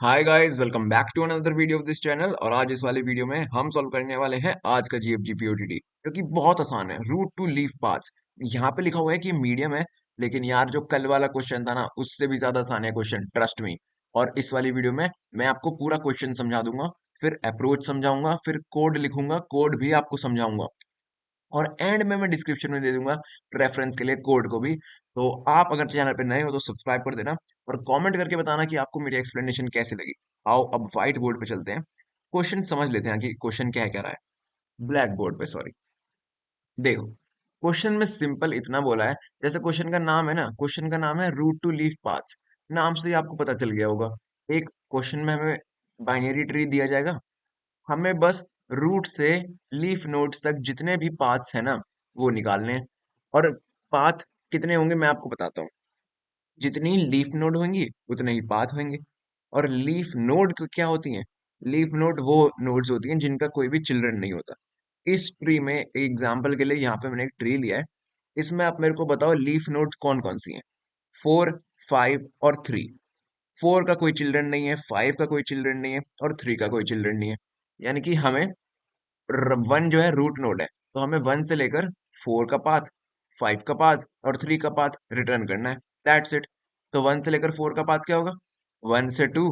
Hi guys, welcome back to another video of this channel. और आज इस वाले वीडियो में हम सॉल्व करने वाले हैं आज का जीएफजी पीओटीटी, जो कि बहुत आसान है। Root to leaf paths. यहाँ पे लिखा हुआ है कि मीडियम है, लेकिन यार जो कल वाला क्वेश्चन था ना, उससे भी ज्यादा आसान है क्वेश्चन, ट्रस्ट मी। और इस वाली वीडियो में मैं आपको पूरा क्वेश्चन समझा दूंगा, फिर अप्रोच समझाऊंगा, फिर कोड लिखूंगा, कोड भी आपको समझाऊंगा, और एंड में मैं डिस्क्रिप्शन में दे दूंगा रेफरेंस के लिए कोड को भी। तो आप अगर चैनल पे नए हो तो सब्सक्राइब कर देना, और कमेंट करके बताना कि आपको मेरी एक्सप्लेनेशन कैसी लगी। आओ अब व्हाइट बोर्ड पे चलते हैं, क्वेश्चन समझ लेते हैं कि क्वेश्चन क्या है, क्या रहा है ब्लैक बोर्ड पे, सॉरी। देखो, क्वेश्चन में सिंपल इतना बोला है, जैसे क्वेश्चन का नाम है ना, क्वेश्चन का नाम है रूट टू लीफ पाथ्स। नाम से ही आपको पता चल गया होगा। एक क्वेश्चन में हमें बाइनरी ट्री दिया जाएगा, हमें बस रूट से लीफ नोड्स तक जितने भी पाथ्स है ना, वो निकालने हैं। और पाथ कितने होंगे मैं आपको बताता हूँ। जितनी लीफ नोड होंगी उतने ही पाथ होंगे। और लीफ नोड क्या होती हैं? लीफ नोड वो नोड्स होती हैं जिनका कोई भी चिल्ड्रन नहीं होता। इस ट्री में एग्जाम्पल के लिए यहाँ पे मैंने एक ट्री लिया है, इसमें आप मेरे को बताओ लीफ नोड्स कौन कौन सी हैं। 4, 5 और 3। 4 का कोई चिल्ड्रन नहीं है, 5 का कोई चिल्ड्रन नहीं है, और 3 का कोई चिल्ड्रन नहीं है। यानी कि हमें 1 जो है रूट नोड है, तो हमें 1 से लेकर 4 का पाथ, 5 का पाथ और 3 का पाथ रिटर्न करना है। That's it. तो 1 से लेकर 4 का पाथ क्या होगा? 1 से 2,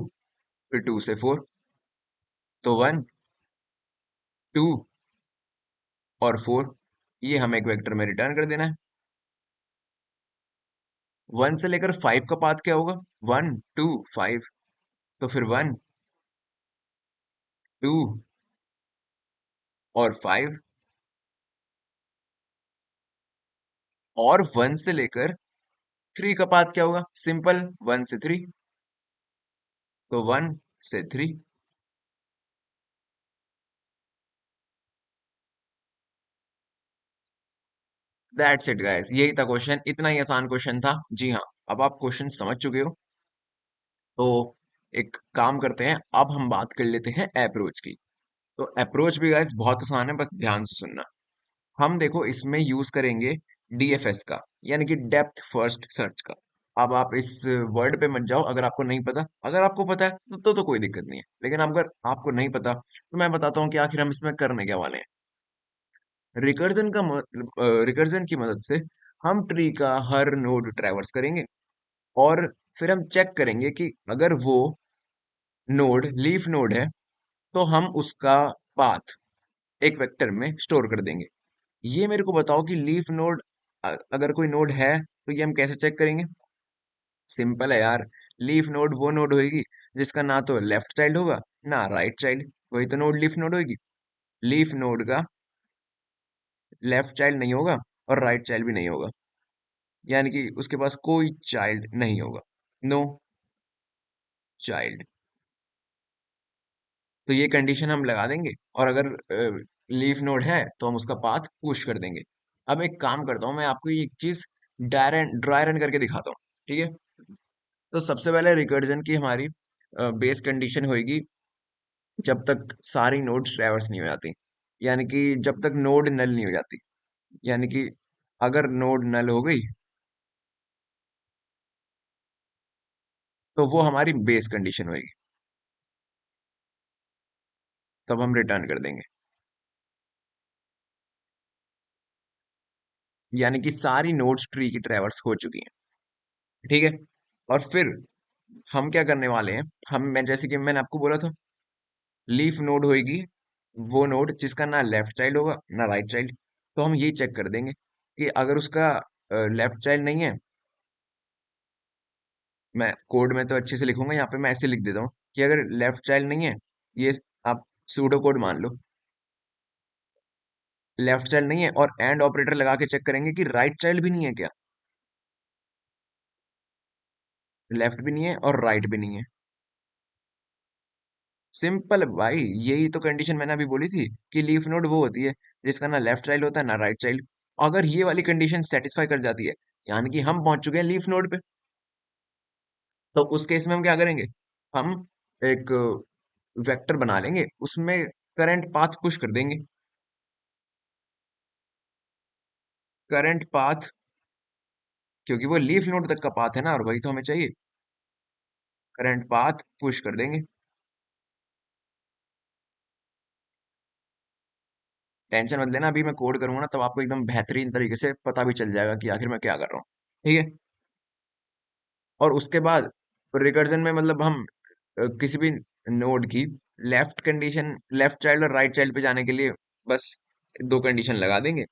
फिर 2 से 4। तो 1, 2 और 4, ये हमें एक वेक्टर में रिटर्न कर देना है। 1 से लेकर 5 का पाथ क्या होगा? 1, 2, 5। तो फिर 1, 2 और 5। और 1 से लेकर 3 का पाथ क्या होगा? सिंपल, 1 से 3। तो 1 से 3। दैट्स इट गाइस, यही था क्वेश्चन, इतना ही आसान क्वेश्चन था। जी हाँ, अब आप क्वेश्चन समझ चुके हो। तो एक काम करते हैं, अब हम बात कर लेते हैं अप्रोच की। तो अप्रोच भी गाइस बहुत आसान है, बस ध्यान से सुनना। हम देखो इसमें यूज करेंगे डीएफएस का, यानी कि डेप्थ फर्स्ट सर्च का। अब आप इस वर्ड पे मत जाओ अगर आपको नहीं पता। अगर आपको पता है तो कोई दिक्कत नहीं है, लेकिन अगर आपको नहीं पता तो मैं बताता हूँ कि आखिर हम इसमें करने क्या वाले हैं। रिकर्जन का रिकर्जन की मदद से हम ट्री का हर नोड ट्रैवर्स करेंगे, और फिर हम चेक करेंगे कि अगर वो नोड लीफ नोड है, तो हम उसका पाथ एक वेक्टर में स्टोर कर देंगे। ये मेरे को बताओ कि लीफ नोड, अगर कोई नोड है तो ये हम कैसे चेक करेंगे? सिंपल है यार। लीफ नोड वो नोड होगी जिसका ना तो लेफ्ट चाइल्ड होगा ना राइट चाइल्ड, वही तो नोड लीफ नोड होगी। लीफ नोड का लेफ्ट चाइल्ड नहीं होगा और राइट चाइल्ड भी नहीं होगा, यानी कि उसके पास कोई चाइल्ड नहीं होगा। No child. तो ये कंडीशन हम लगा देंगे, और अगर लीफ नोड है तो हम उसका पाथ पुश कर देंगे। अब एक काम करता हूँ, मैं आपको ये एक चीज ड्राई रन करके दिखाता हूँ, ठीक है? तो सबसे पहले रिकर्जन की हमारी बेस कंडीशन होगी, जब तक सारी नोड्स ट्रैवर्स नहीं हो जाती, यानी कि जब तक नोड नल नहीं हो जाती। यानी कि अगर नोड नल हो गई तो वो हमारी बेस कंडीशन होगी, तब हम रिटर्न कर देंगे। यानी कि सारी नोड्स ट्री की ट्रैवर्स हो चुकी हैं, ठीक है? और फिर हम क्या करने वाले हैं, मैं जैसे कि मैंने आपको बोला था, लीफ नोड होगी वो नोड जिसका ना लेफ्ट चाइल्ड होगा ना राइट चाइल्ड। तो हम ये चेक कर देंगे कि अगर उसका लेफ्ट चाइल्ड नहीं है, मैं कोड में तो अच्छे से लिखूंगा, यहाँ पे मैं ऐसे लिख देता हूँ कि अगर लेफ्ट चाइल्ड नहीं है, ये आप सूडो कोड मान लो, लेफ्ट चाइल्ड नहीं है, और एंड ऑपरेटर लगा के चेक करेंगे कि राइट चाइल्ड भी नहीं है क्या। लेफ्ट भी नहीं है और राइट भी नहीं है। सिंपल भाई, यही तो कंडीशन मैंने अभी बोली थी कि लीफ नोड वो होती है जिसका ना लेफ्ट चाइल्ड होता है ना राइट चाइल्ड। अगर ये वाली कंडीशन सेटिस्फाई कर जाती है, यानी कि हम पहुंच चुके हैं लीफ नोड पे। तो उस केस में हम क्या करेंगे? हम एक वेक्टर बना लेंगे, उसमें करंट पाथ पुश कर देंगे। करंट पाथ, क्योंकि वो लीफ नोड तक का पाथ है ना, और वही तो हमें चाहिए। करंट पाथ पुश कर देंगे। टेंशन मत लेना, अभी मैं कोड करूंगा ना तब आपको एकदम बेहतरीन तरीके से पता भी चल जाएगा कि आखिर मैं क्या कर रहा हूँ। ठीक है। और उसके बाद रिकर्जन में मतलब हम किसी भी नोड की लेफ्ट कंडीशन, लेफ्ट चाइल्ड और राइट चाइल्ड पे जाने के लिए बस दो कंडीशन लगा देंगे,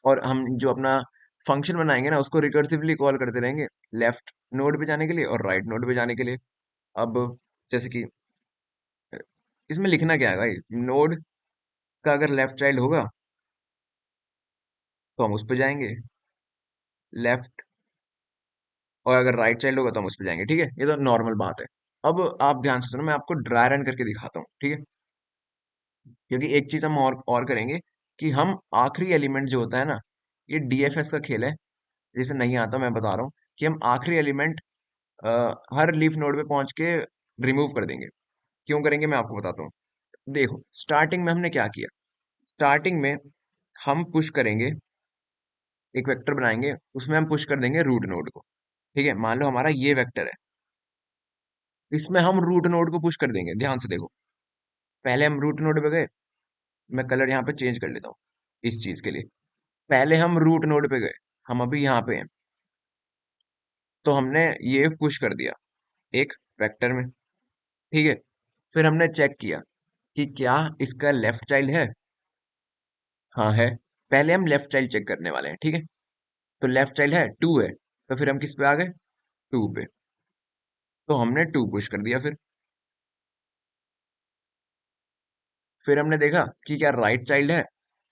और हम जो अपना फंक्शन बनाएंगे ना उसको रिकर्सिवली कॉल करते रहेंगे, लेफ्ट नोड पे जाने के लिए और राइट नोड पे जाने के लिए। अब जैसे कि इसमें लिखना क्या है भाई, नोड का अगर लेफ्ट चाइल्ड होगा तो हम उस पे जाएंगे लेफ्ट, और अगर राइट चाइल्ड होगा तो हम उस पे जाएंगे। ठीक है, ये तो नॉर्मल बात है। अब आप ध्यान से सुनो, मैं आपको ड्राई रन करके दिखाता हूँ। ठीक है, क्योंकि एक चीज हम और करेंगे कि हम आखिरी एलिमेंट जो होता है ना, ये डीएफएस का खेल है, जिसे नहीं आता मैं बता रहा हूँ कि हम आखिरी एलिमेंट हर लीफ नोड पे पहुंच के रिमूव कर देंगे। क्यों करेंगे मैं आपको बताता हूँ। देखो स्टार्टिंग में हमने क्या किया, स्टार्टिंग में हम पुश करेंगे, एक वेक्टर बनाएंगे, उसमें हम पुश कर देंगे रूट नोड को। ठीक है, मान लो हमारा ये वेक्टर है, इसमें हम रूट नोड को पुश कर देंगे। ध्यान से देखो, पहले हम रूट नोड पे गए, मैं कलर यहाँ पे चेंज कर लेता हूँ इस चीज के लिए। पहले हम रूट नोड पे गए, हम अभी यहाँ पे हैं, तो हमने ये पुश कर दिया एक वेक्टर में। ठीक है, फिर हमने चेक किया कि क्या इसका लेफ्ट चाइल्ड है। हाँ है। पहले हम लेफ्ट चाइल्ड चेक करने वाले हैं। ठीक है, तो लेफ्ट चाइल्ड है, टू है, तो फिर हम किस पे आ गए, टू पे, तो हमने टू पुश कर दिया। फिर हमने देखा कि क्या राइट चाइल्ड है,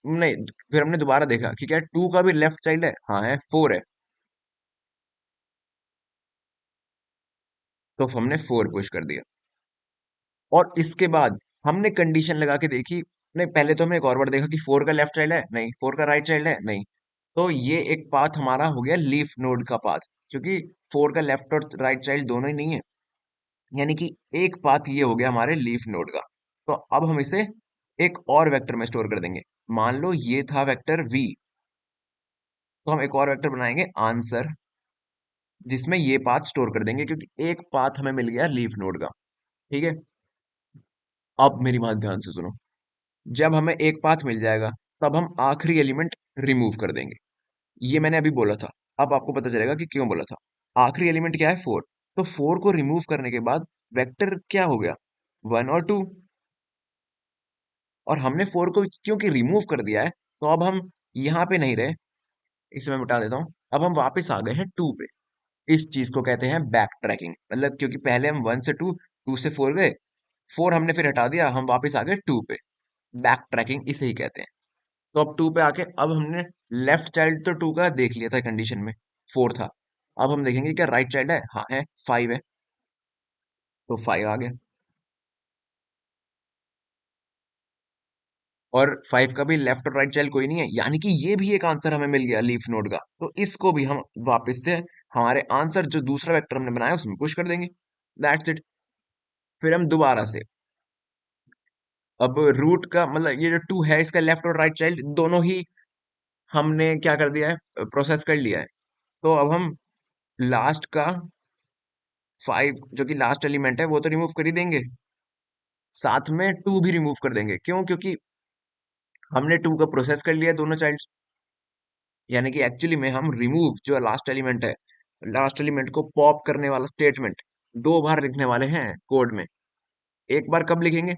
नहीं, फिर हमने दोबारा देखा कि क्या टू का भी लेफ्ट चाइल्ड है, हाँ है, फोर है, तो हमने फोर पुश कर दिया। और इसके बाद हमने कंडीशन लगा के देखी, नहीं पहले तो हमने एक और बार देखा कि फोर का लेफ्ट चाइल्ड है, नहीं, फोर का राइट चाइल्ड है, नहीं, तो ये एक पाथ हमारा हो गया लीफ नोड का पाथ, क्योंकि फोर का लेफ्ट और राइट चाइल्ड दोनों ही नहीं है, यानी कि एक पाथ ये हो गया हमारे लीफ नोड का। तो अब हम इसे एक और वेक्टर में स्टोर कर देंगे। मान लो ये था वेक्टर वी, तो हम एक और वेक्टर बनाएंगे आंसर, जिसमें ये पाथ स्टोर कर देंगे, क्योंकि एक पाथ हमें मिल गया लीफ नोड का। ठीक है, अब मेरी बात ध्यान से सुनो, जब हमें एक पाथ मिल जाएगा तब हम आखिरी एलिमेंट रिमूव कर देंगे। ये मैंने अभी बोला था, अब आपको पता चलेगा कि क्यों बोला था। आखिरी एलिमेंट क्या है, फोर, तो फोर को रिमूव करने के बाद वेक्टर क्या हो गया, वन और टू, और हमने फोर को क्योंकि रिमूव कर दिया है, तो अब हम यहाँ पे नहीं रहे, इसे मैं मिटा देता हूँ, अब हम वापस आ गए हैं टू पे। इस चीज को कहते हैं बैक ट्रैकिंग, मतलब क्योंकि पहले हम वन से टू, टू से फोर गए, फोर हमने फिर हटा दिया, हम वापस आ गए टू पे। बैक ट्रैकिंग इसे ही कहते हैं। तो अब टू पे आके अब हमने लेफ्ट चाइल्ड तो टू का देख लिया था कंडीशन में, फोर था, अब हम देखेंगे क्या राइट चाइल्ड है, हाँ है, फाइव है, तो फाइव आ गया। और फाइव का भी लेफ्ट और राइट चाइल्ड कोई नहीं है, यानी कि ये भी एक आंसर हमें मिल गया लीफ नोड का, तो इसको भी हम वापस से हमारे आंसर जो दूसरा वेक्टर हमने बनाया उसमें पुश कर देंगे। That's it. फिर हम दोबारा से, अब रूट का मतलब ये जो टू है इसका लेफ्ट और राइट चाइल्ड दोनों ही हमने क्या कर दिया है, प्रोसेस कर लिया है, तो अब हम लास्ट का फाइव जो कि लास्ट एलिमेंट है वो तो रिमूव कर ही देंगे, साथ में टू भी रिमूव कर देंगे। क्यों, क्योंकि हमने टू का प्रोसेस कर लिया दोनों चाइल्ड्स, यानी कि एक्चुअली में हम रिमूव जो लास्ट एलिमेंट है, लास्ट एलिमेंट को पॉप करने वाला स्टेटमेंट दो बार लिखने वाले हैं कोड में। एक बार कब लिखेंगे,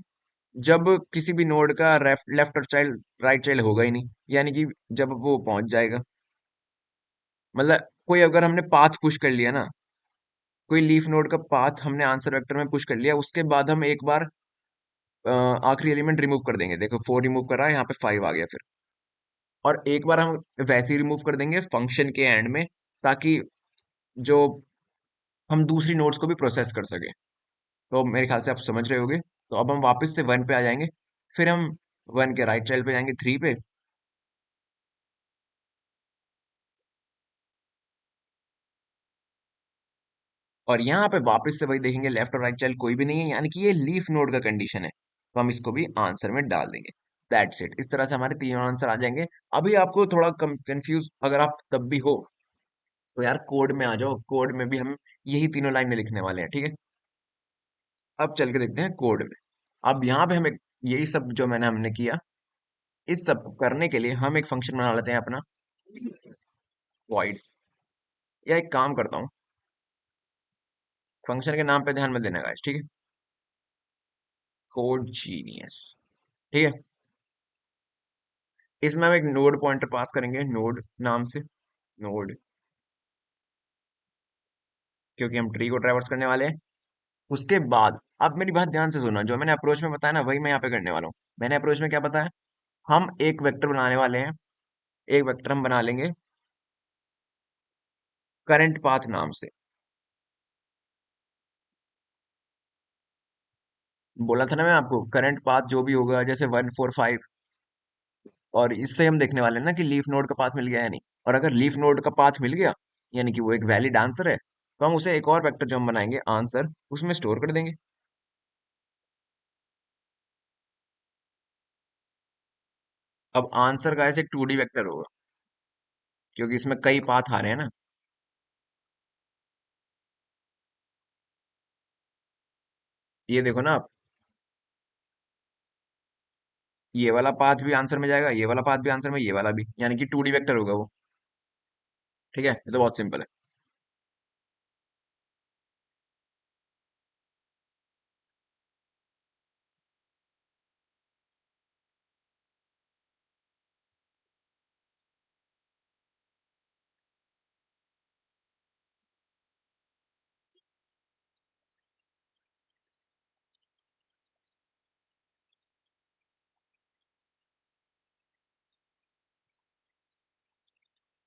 जब किसी भी नोड का लेफ्ट और चाइल्ड राइट चाइल्ड होगा ही नहीं, यानी कि जब वो पहुंच जाएगा, मतलब कोई अगर हमने पाथ पुश कर लिया ना, कोई लीफ नोड का पाथ हमने आंसर वेक्टर में पुश कर लिया, उसके बाद हम एक बार आखिरी एलिमेंट रिमूव कर देंगे, देखो फोर रिमूव कर रहा है, यहाँ पे फाइव आ गया फिर, और एक बार हम वैसे ही रिमूव कर देंगे फंक्शन के एंड में, ताकि जो हम दूसरी नोड्स को भी प्रोसेस कर सके। तो मेरे ख्याल से आप समझ रहे होगे, तो अब हम वापस से वन पे आ जाएंगे, फिर हम वन के राइट चाइल्ड पे जाएंगे थ्री पे, और यहाँ पे वापस से वही देखेंगे लेफ्ट और राइट चाइल्ड कोई भी नहीं है, यानी कि ये लीफ नोड का कंडीशन है, तो हम इसको भी आंसर में डाल देंगे। दैट्स इट, इस तरह से हमारे तीनों आंसर आ जाएंगे। अभी आपको थोड़ा कंफ्यूज अगर आप तब भी हो, तो यार कोड में आ जाओ, कोड में भी हम यही तीनों लाइनें लिखने वाले हैं। ठीक है, अब चल के देखते हैं कोड में। अब यहाँ पे हमें यही सब जो हमने किया, इस सब को करने के लिए हम एक फंक्शन बना लेते हैं अपना void। या एक काम करता हूँ, फंक्शन के नाम पे ध्यान में देना गाइस, ठीक है? Code genius. ठीक है, इसमें हम एक नोड पॉइंटर पास करेंगे नोड नाम से, नोड, क्योंकि हम ट्री को ट्रैवर्स करने वाले हैं। उसके बाद अब मेरी बात ध्यान से सुनना, जो मैंने अप्रोच में बताया ना वही मैं यहाँ पे करने वाला हूँ। मैंने अप्रोच में क्या बताया, हम एक वेक्टर बनाने वाले हैं। एक वेक्टर हम बना लेंगे करंट पाथ नाम से। बोला था ना मैं आपको, करंट पाथ जो भी होगा जैसे 1 4 5, और इससे हम देखने वाले हैं ना कि लीफ नोड का पाथ मिल गया है नहीं। और अगर लीफ नोड का पाथ मिल गया यानी कि वो एक वैलिड आंसर है, तो हम उसे एक और वेक्टर जो हम बनाएंगे आंसर, उसमें स्टोर कर देंगे। अब आंसर का ऐसे 2D वेक्टर होगा, क्योंकि इसमें कई पाथ आ रहे हैं ना। ये देखो ना आप, ये वाला पाथ भी आंसर में जाएगा, ये वाला पाथ भी आंसर में, ये वाला भी, यानी कि 2D वेक्टर होगा वो। ठीक है, ये तो बहुत सिंपल है।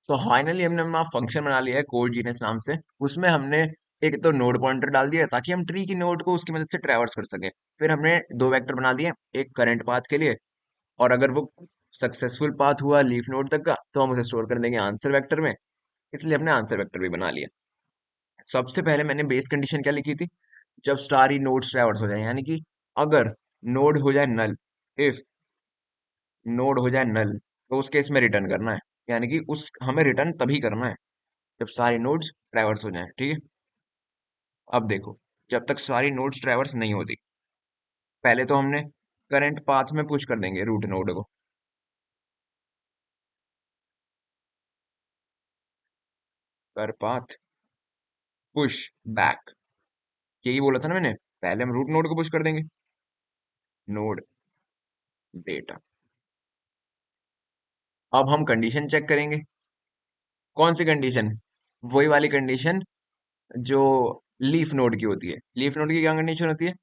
तो फाइनली हमने अपना फंक्शन बना लिया है कोड जीनियस नाम से। उसमें हमने एक तो नोड पॉइंटर डाल दिया ताकि हम ट्री की नोड को उसकी मदद से ट्रैवर्स कर सके। फिर हमने दो वेक्टर बना दिए, एक करंट पाथ के लिए, और अगर वो सक्सेसफुल पाथ हुआ लीफ नोड तक का तो हम उसे स्टोर कर देंगे आंसर वेक्टर में। इसलिए हमने आंसर वेक्टर भी बना लिया। सबसे पहले मैंने बेस कंडीशन क्या लिखी थी, जब सारी नोड्स ट्रैवर्स हो जाए, यानी कि अगर नोड हो जाए नल, इफ नोड हो जाए नल, तो उस केस में रिटर्न करना है। यानी कि उस हमें रिटर्न तभी करना है जब सारी नोड्स ट्रैवर्स हो जाएं। ठीक है, अब देखो, जब तक सारी नोड्स ट्रैवर्स नहीं होती, पहले तो हमने करंट पाथ में पुश कर देंगे रूट नोड को। कर पाथ पुश बैक, यही बोला था ना मैंने, पहले हम रूट नोड को पुश कर देंगे, नोड डेटा। अब हम कंडीशन चेक करेंगे। कौन सी कंडीशन? वही वाली कंडीशन जो लीफ नोड की होती है। लीफ नोड की क्या कंडीशन होती है,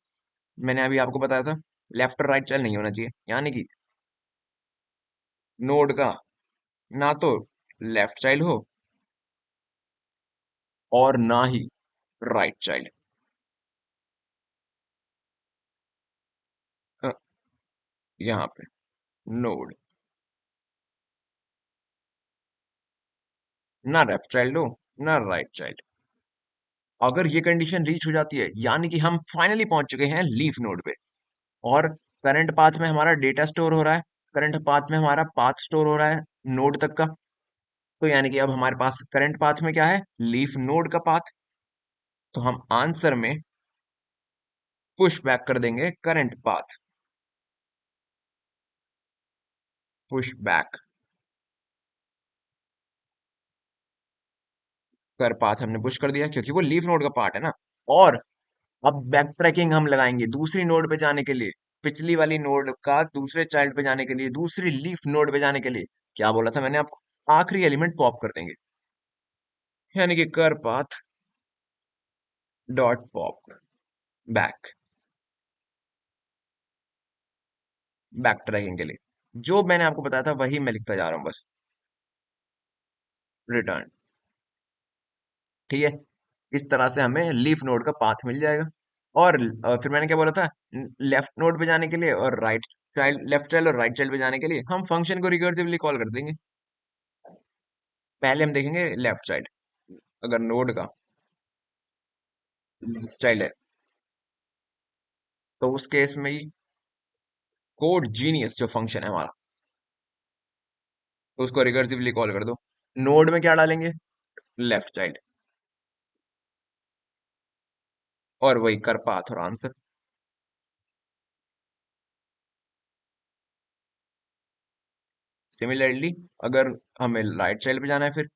मैंने अभी आपको बताया था, लेफ्ट और राइट चाइल्ड नहीं होना चाहिए। यानी कि नोड का ना तो लेफ्ट चाइल्ड हो और ना ही राइट चाइल्ड। यहाँ पे नोड ना लेफ्ट चाइल्ड हो ना राइट चाइल्ड। अगर ये कंडीशन रीच हो जाती है यानी कि हम फाइनली पहुंच चुके हैं लीफ नोड पे, और करंट पाथ में हमारा डेटा स्टोर हो रहा है, करंट पाथ में हमारा पाथ स्टोर हो रहा है नोड तक का। तो यानी कि अब हमारे पास करंट पाथ में क्या है, लीफ नोड का पाथ। तो हम आंसर में पुश बैक कर देंगे करंट पाथ, पुश बैक कर पाथ हमने पुश कर दिया क्योंकि वो लीफ नोड का पार्ट है ना। और अब बैक ट्रैकिंग हम लगाएंगे दूसरी नोड पे जाने के लिए, पिछली वाली नोड का दूसरे चाइल्ड पे जाने के लिए, दूसरी लीफ नोड पे जाने के लिए। क्या बोला था मैंने आपको, आखिरी एलिमेंट पॉप कर देंगे, यानी कि कर path dot pop back, back tracking के लिए। जो मैंने आपको बताया था वही मैं लिखता जा रहा हूँ बस, रिटर्न। ठीक है, इस तरह से हमें लीफ नोड का पाथ मिल जाएगा। और फिर मैंने क्या बोला था, लेफ्ट नोड पे जाने के लिए और राइट चाइल्ड, लेफ्ट चाइल्ड और राइट चाइल्ड पे जाने के लिए हम फंक्शन को रिकर्सिवली कॉल कर देंगे। पहले हम देखेंगे लेफ्ट चाइल्ड, अगर नोड का चाइल्ड है तो उस केस में ही कोड जीनियस जो फंक्शन है हमारा, तो उसको रिकर्सिवली कॉल कर दो। नोड में क्या डालेंगे, लेफ्ट चाइल्ड, और वही कर पाथ और आंसर। सिमिलरली अगर हमें राइट चाइल्ड पे जाना है, फिर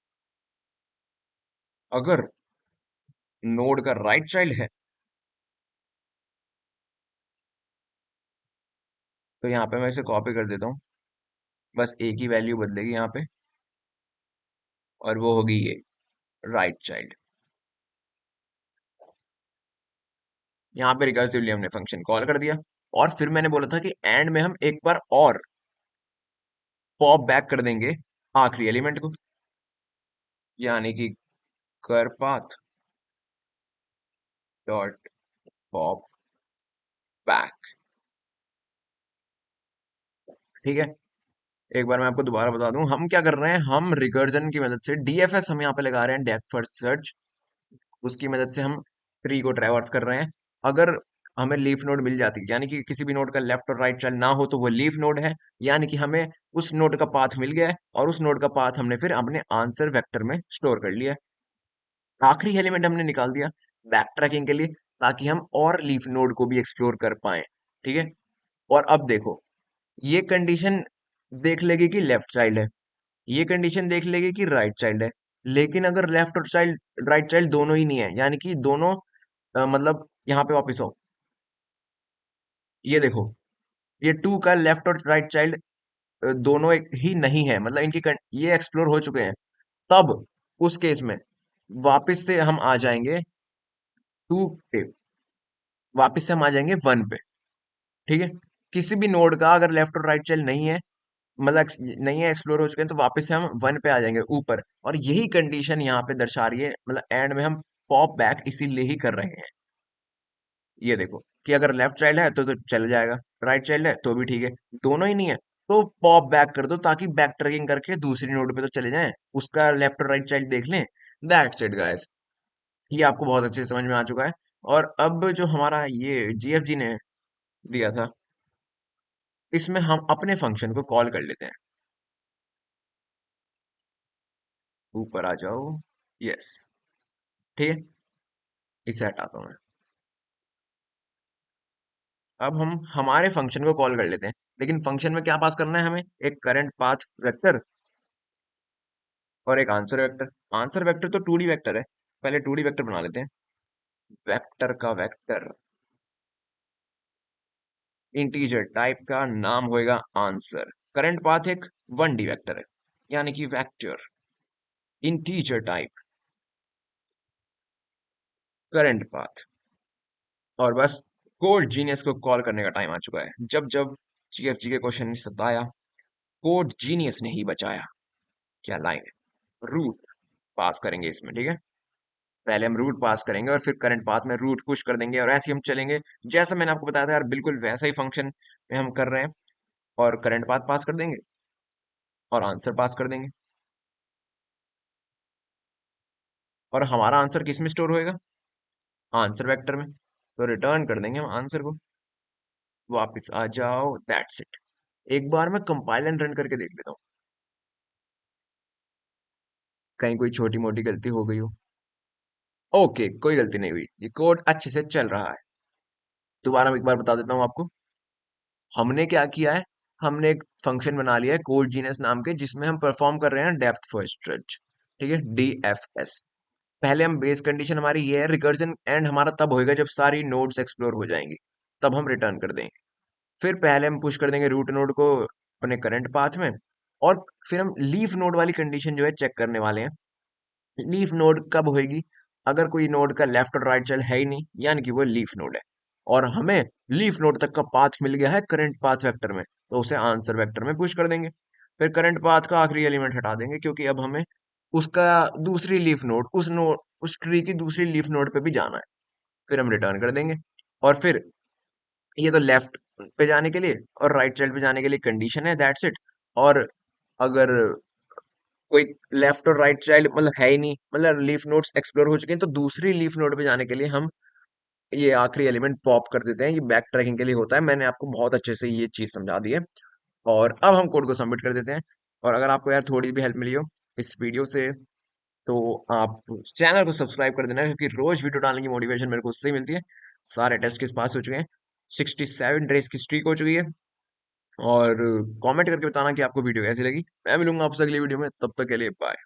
अगर नोड का राइट चाइल्ड है तो यहाँ पे मैं इसे कॉपी कर देता हूँ। बस एक ही वैल्यू बदलेगी यहाँ पे, और वो होगी ये राइट चाइल्ड। यहाँ पे रिकर्सिवली हमने फंक्शन कॉल कर दिया, और फिर मैंने बोला था कि एंड में हम एक बार और पॉप बैक कर देंगे आखिरी एलिमेंट को, यानी कि कर पाथ डॉट पॉप बैक। ठीक है, एक बार मैं आपको दोबारा बता दूं हम क्या कर रहे हैं। हम रिकर्जन की मदद से डीएफएस हम यहाँ पे लगा रहे हैं, डेप्थ फर्स्ट सर्च। उसकी मदद से हम ट्री को ट्रैवर्स कर रहे हैं। अगर हमें लीफ नोड मिल जाती है, यानी कि किसी भी नोड का लेफ्ट और राइट चाइल्ड ना हो, तो वो लीफ नोड है, यानी कि हमें उस नोड का पाथ मिल गया है, और उस नोड का पाथ हमने फिर अपने आंसर वेक्टर में स्टोर कर लिया है। आखिरी एलिमेंट हमने निकाल दिया बैक ट्रैकिंग के लिए, ताकि हम और लीफ नोड को भी एक्सप्लोर कर पाए। ठीक है, और अब देखो, ये कंडीशन देख लेगी कि लेफ्ट चाइल्ड है, ये कंडीशन देख लेगी कि राइट चाइल्ड है। लेकिन अगर लेफ्ट और चाइल्ड राइट चाइल्ड दोनों ही नहीं है, यानी कि दोनों मतलब यहाँ पे वापस आओ, ये देखो, ये टू का लेफ्ट और राइट चाइल्ड दोनों एक ही नहीं है, मतलब ये एक्सप्लोर हो चुके हैं। तब उस केस में वापस से हम आ जाएंगे टू पे, वापस से हम आ जाएंगे वन पे। ठीक है, किसी भी नोड का अगर लेफ्ट और राइट चाइल्ड नहीं है, मतलब नहीं है, एक्सप्लोर हो चुके हैं, तो वापस से हम वन पे आ जाएंगे ऊपर। और यही कंडीशन यहाँ पे दर्शा रही है, मतलब एंड में हम पॉप बैक इसीलिए ही कर रहे हैं। ये देखो कि अगर लेफ्ट चाइल्ड है तो चल जाएगा, राइट चाइल्ड है तो भी ठीक है, दोनों ही नहीं है तो पॉप बैक कर दो, ताकि बैक ट्रैकिंग करके दूसरी नोड पे तो चले जाएं, उसका लेफ्ट और राइट चाइल्ड देख लें। दैट्स इट गाइस, ये आपको बहुत अच्छे से समझ में आ चुका है। और अब जो हमारा ये जीएफजी ने दिया था, इसमें हम अपने फंक्शन को कॉल कर लेते हैं। ऊपर आ जाओ, यस, ठीक है, इसे हटाता हूँ मैं। अब हम हमारे फंक्शन को कॉल कर लेते हैं, लेकिन फंक्शन में क्या पास करना है हमें, एक करंट पाथ वेक्टर और एक आंसर वेक्टर। आंसर वेक्टर तो 2D वेक्टर है, पहले 2D वेक्टर बना लेते हैं। वेक्टर का वेक्टर इंटीजर टाइप का नाम होएगा आंसर। करंट पाथ एक 1D वेक्टर है, यानी कि vector integer type current path. और बस कोड जीनियस को कॉल करने का टाइम आ चुका है। जब जब जीएफजी के क्वेश्चन ने सताया, कोड जीनियस ने ही बचाया। क्या लाइन है, रूट पास करेंगे इसमें। ठीक है, पहले हम रूट पास करेंगे और फिर करंट पाथ में रूट पुश कर देंगे, और ऐसे ही हम चलेंगे। जैसा मैंने आपको बताया था यार, बिल्कुल वैसा ही फंक्शन में हम कर रहे हैं। और करंट पाथ पास कर देंगे और आंसर पास कर देंगे, और हमारा आंसर किस में स्टोर होएगा, आंसर वेक्टर में। तो रिटर्न कर देंगे हम आंसर को, वापस आ जाओ, दैट्स इट। एक बार मैं कंपाइल एंड रन करके देख लेता हूँ, कहीं कोई छोटी मोटी गलती हो गई हो। ओके, कोई गलती नहीं हुई, ये कोड अच्छे से चल रहा है। दोबारा मैं एक बार बता देता हूँ आपको, हमने क्या किया है, हमने एक फंक्शन बना लिया है कोड जीनियस नाम के, जिसमें हम परफॉर्म कर रहे हैं डेप्थ फर्स्ट सर्च। ठीक है, डीएफएस। पहले हम बेस कंडीशन हमारी ये है, रिकर्जन एंड हमारा तब होएगा जब सारी नोड्स एक्सप्लोर हो जाएंगी, तब हम रिटर्न कर देंगे। फिर पहले हम पुश कर देंगे रूट नोड को अपने करंट पाथ में, और फिर हम लीफ नोड वाली कंडीशन जो है चेक करने वाले हैं। लीफ नोड कब होएगी, अगर कोई नोड का लेफ्ट और राइट चाइल्ड है ही नहीं, यानी कि वो लीफ नोड है, और हमें लीफ नोड तक का पाथ मिल गया है करंट पाथ वेक्टर में, तो उसे आंसर वेक्टर में पुश कर देंगे। फिर करंट पाथ का आखिरी एलिमेंट हटा देंगे, क्योंकि अब हमें उसका दूसरी लीफ नोड, उस ट्री की दूसरी लीफ नोड पे भी जाना है। फिर हम रिटर्न कर देंगे। और फिर ये तो लेफ्ट पे जाने के लिए और राइट चाइल्ड पे जाने के लिए कंडीशन है, दैट्स इट। और अगर कोई लेफ्ट और राइट चाइल्ड मतलब है ही नहीं, मतलब लीफ नोड्स एक्सप्लोर हो चुके हैं, तो दूसरी लीफ नोड पे जाने के लिए हम ये आखिरी एलिमेंट पॉप कर देते हैं। ये बैक ट्रैकिंग के लिए होता है, मैंने आपको बहुत अच्छे से ये चीज समझा दी है। और अब हम कोड को सबमिट कर देते हैं। और अगर आपको यार थोड़ी भी हेल्प मिली हो इस वीडियो से, तो आप चैनल को सब्सक्राइब कर देना, क्योंकि रोज वीडियो डालने की मोटिवेशन मेरे को उससे ही मिलती है। सारे टेस्ट किस पास हो चुके हैं, 67 डेज की स्ट्रीक हो चुकी है, और कमेंट करके बताना कि आपको वीडियो कैसी लगी। मैं मिलूंगा आपसे अगली वीडियो में, तब तक के लिए बाय।